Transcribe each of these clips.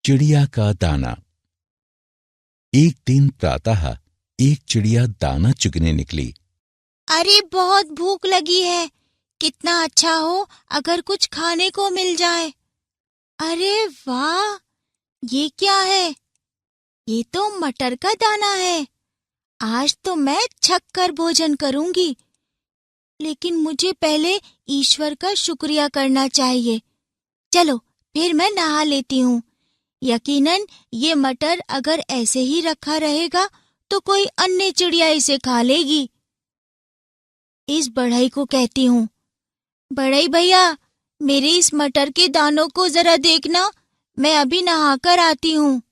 चिड़िया का दाना। एक दिन प्रातः एक चिड़िया दाना चुगने निकली। अरे बहुत भूख लगी है, कितना अच्छा हो अगर कुछ खाने को मिल जाए। अरे वाह, ये क्या है? ये तो मटर का दाना है। आज तो मैं छक कर भोजन करूंगी, लेकिन मुझे पहले ईश्वर का शुक्रिया करना चाहिए। चलो फिर मैं नहा लेती हूँ। यकीनन ये मटर अगर ऐसे ही रखा रहेगा तो कोई अन्य चिड़िया इसे खा लेगी। इस बढ़ई को कहती हूँ, बढ़ई भैया, मेरे इस मटर के दानों को जरा देखना, मैं अभी नहाकर आती हूँ।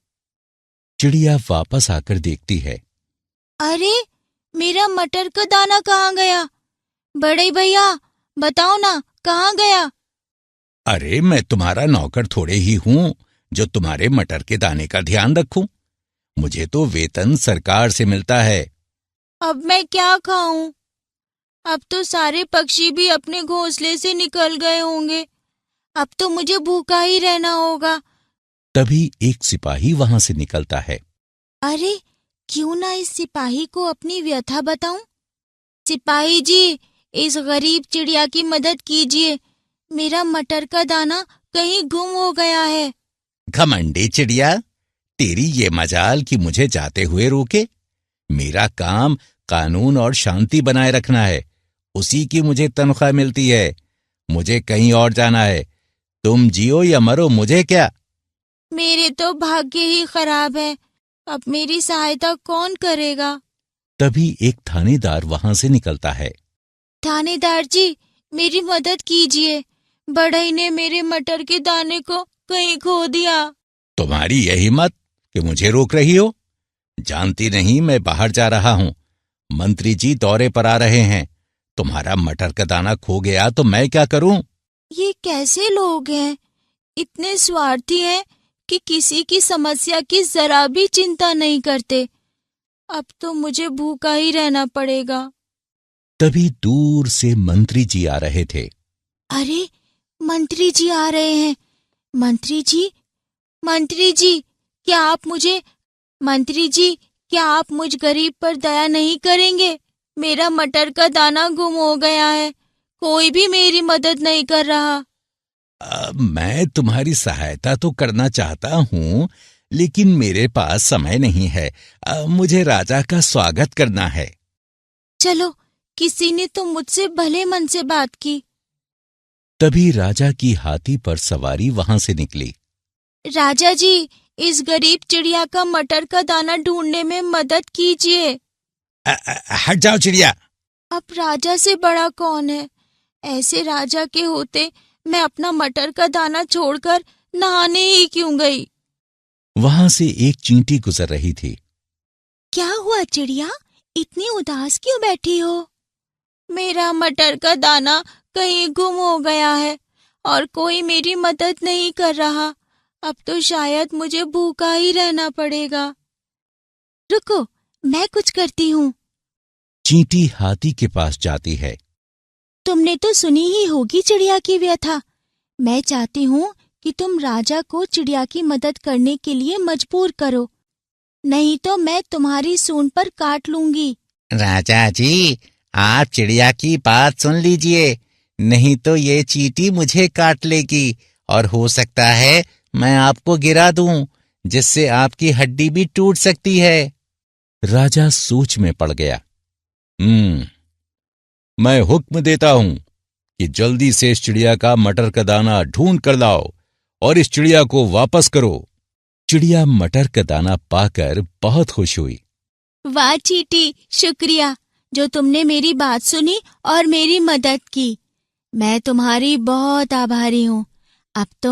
चिड़िया वापस आकर देखती है। अरे, मेरा मटर का दाना कहाँ गया? बढ़ई भैया, बताओ ना, कहाँ गया? अरे मैं तुम्हारा नौकर थोड़े ही हूँ जो तुम्हारे मटर के दाने का ध्यान रखूं। मुझे तो वेतन सरकार से मिलता है। अब मैं क्या खाऊं? अब तो सारे पक्षी भी अपने घोंसले से निकल गए होंगे। अब तो मुझे भूखा ही रहना होगा। तभी एक सिपाही वहां से निकलता है। अरे, क्यों ना इस सिपाही को अपनी व्यथा बताऊं? सिपाही जी, इस गरीब चिड़िया की मदद कीजिए। मेरा मटर का दाना कहीं गुम हो गया है। घमंडी चिड़िया, तेरी ये मजाल कि मुझे जाते हुए रोके। मेरा काम कानून और शांति बनाए रखना है। उसी की मुझे तनख्वाह मिलती है। मुझे कहीं और जाना है। तुम जियो या मरो, मुझे क्या। मेरे तो भाग्य ही खराब है। अब मेरी सहायता कौन करेगा? तभी एक थानेदार वहां से निकलता है। थानेदार जी, मेरी मदद कीजिए। बढ़ई ने मेरे मटर के दाने को कहीं खो दिया। तुम्हारी यह हिम्मत कि मुझे रोक रही हो? जानती नहीं मैं बाहर जा रहा हूं। मंत्री जी दौरे पर आ रहे हैं। तुम्हारा मटर का दाना खो गया तो मैं क्या करूं? ये कैसे लोग हैं? इतने स्वार्थी हैं कि किसी की समस्या की जरा भी चिंता नहीं करते। अब तो मुझे भूखा ही रहना पड़ेगा। तभी दूर से मंत्री जी आ रहे थे। अरे, मंत्री जी आ रहे हैं। मंत्री जी, मंत्री जी, क्या आप मुझे मंत्री जी, क्या आप मुझ गरीब पर दया नहीं करेंगे? मेरा मटर का दाना गुम हो गया है। कोई भी मेरी मदद नहीं कर रहा। मैं तुम्हारी सहायता तो करना चाहता हूं, लेकिन मेरे पास समय नहीं है। मुझे राजा का स्वागत करना है। चलो, किसी ने तो मुझसे भले मन से बात की। तभी राजा की हाथी पर सवारी वहां से निकली। राजा जी, इस गरीब चिड़िया का मटर का दाना ढूंढने में मदद कीजिए। हट जाओ चिड़िया। अब राजा से बड़ा कौन है? ऐसे राजा के होते मैं अपना मटर का दाना छोड़कर नहाने ही क्यों गई? वहां से एक चींटी गुजर रही थी। क्या हुआ चिड़िया, इतनी उदास क्यों बैठी हो? मेरा मटर का दाना कहीं गुम हो गया है और कोई मेरी मदद नहीं कर रहा। अब तो शायद मुझे भूखा ही रहना पड़ेगा। रुको, मैं कुछ करती हूँ। चींटी हाथी के पास जाती है। तुमने तो सुनी ही होगी चिड़िया की व्यथा। मैं चाहती हूँ कि तुम राजा को चिड़िया की मदद करने के लिए मजबूर करो, नहीं तो मैं तुम्हारी सूंड पर काट लूंगी। राजा जी, आप चिड़िया की बात सुन लीजिए, नहीं तो ये चींटी मुझे काट लेगी और हो सकता है मैं आपको गिरा दूं, जिससे आपकी हड्डी भी टूट सकती है। राजा सोच में पड़ गया। मैं हुक्म देता हूं कि जल्दी से इस चिड़िया का मटर का दाना ढूंढ कर लाओ और इस चिड़िया को वापस करो। चिड़िया मटर का दाना पाकर बहुत खुश हुई। वाह चींटी, शुक्रिया जो तुमने मेरी बात सुनी और मेरी मदद की। मैं तुम्हारी बहुत आभारी हूँ। अब तो